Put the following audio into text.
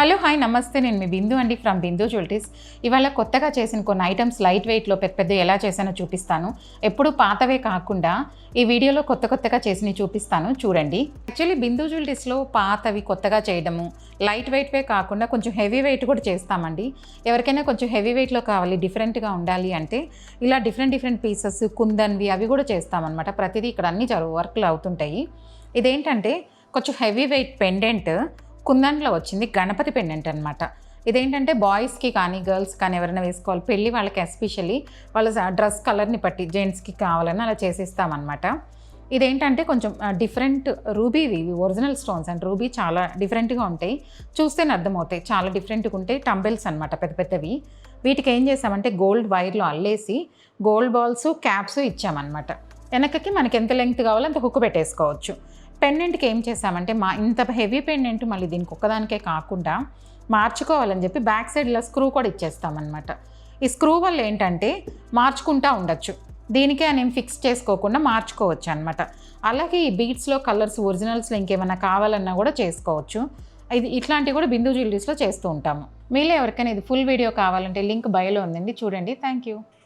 Hello hi నమస్తే, నేను మీ బిందు అండి ఫ్రమ్ బిందు జ్యువెలరీస్. ఇవాళ కొత్తగా చేసిన కొన్ని ఐటమ్స్ లైట్ వెయిట్లో పెద్ద ఎలా చేశానో చూపిస్తాను. ఎప్పుడు పాతవే కాకుండా ఈ వీడియోలో కొత్తగా చేసినవి చూపిస్తాను, చూడండి. యాక్చువల్లీ బిందు జ్యువెలరీస్లో పాతవి కొత్తగా చేయడము, లైట్ వెయిట్వే కాకుండా కొంచెం హెవీ వెయిట్ కూడా చేస్తామండి. ఎవరికైనా కొంచెం హెవీ వెయిట్లో కావాలి, డిఫరెంట్గా ఉండాలి అంటే ఇలా డిఫరెంట్ పీసెస్ కుందన్వి అవి కూడా చేస్తామన్నమాట. ప్రతిదీ ఇక్కడ అన్ని వర్క్లు అవుతుంటాయి. ఇదేంటంటే కొంచెం హెవీ వెయిట్ పెండెంట్ కుందన్లో వచ్చింది, గణపతి పెండెంట్ అనమాట. ఇదేంటంటే బాయ్స్కి కానీ గర్ల్స్ కానీ ఎవరైనా వేసుకోవాలి, పెళ్ళి వాళ్ళకి ఎస్పెషల్లీ వాళ్ళ డ్రెస్ కలర్ని బట్టి జెంట్స్కి కావాలని అలా చేసేస్తామన్నమాట. ఇదేంటంటే కొంచెం డిఫరెంట్ రూబీవి, ఇవి ఒరిజినల్ స్టోన్స్ అండ్ రూబీ చాలా డిఫరెంట్గా ఉంటాయి, చూస్తేనే అర్థమవుతాయి. చాలా డిఫరెంట్గా ఉంటాయి, టంబెల్స్ అనమాట పెద్దవి. వీటికి ఏం చేసామంటే గోల్డ్ వైర్లో అల్లేసి గోల్డ్ బాల్స్ క్యాప్స్ ఇచ్చామన్నమాట. వెనకకి మనకి ఎంత లెంగ్త్ కావాలో అంత హుక్ పెట్టేసుకోవచ్చు. పెండెంట్కి ఏం చేసామంటే ఇంత హెవీ పెండెంట్ మళ్ళీ దీనికి ఒక్కదానికే కాకుండా మార్చుకోవాలని చెప్పి బ్యాక్ సైడ్ ఇలా స్క్రూ కూడా ఇచ్చేస్తామన్నమాట. ఈ స్క్రూ వల్ల ఏంటంటే మార్చుకుంటూ ఉండొచ్చు, దీనికే నేను ఫిక్స్ చేసుకోకుండా మార్చుకోవచ్చు అనమాట. అలాగే ఈ బీడ్స్లో కలర్స్ ఒరిజినల్స్లో ఇంకేమైనా కావాలన్నా కూడా చేసుకోవచ్చు. ఇట్లాంటివి కూడా బిందు జ్యువెలరీస్లో చేస్తూ ఉంటాము. మీలో ఎవరికైనా ఇది ఫుల్ వీడియో కావాలంటే లింక్ బయోలో ఉందండి, చూడండి. Thank you.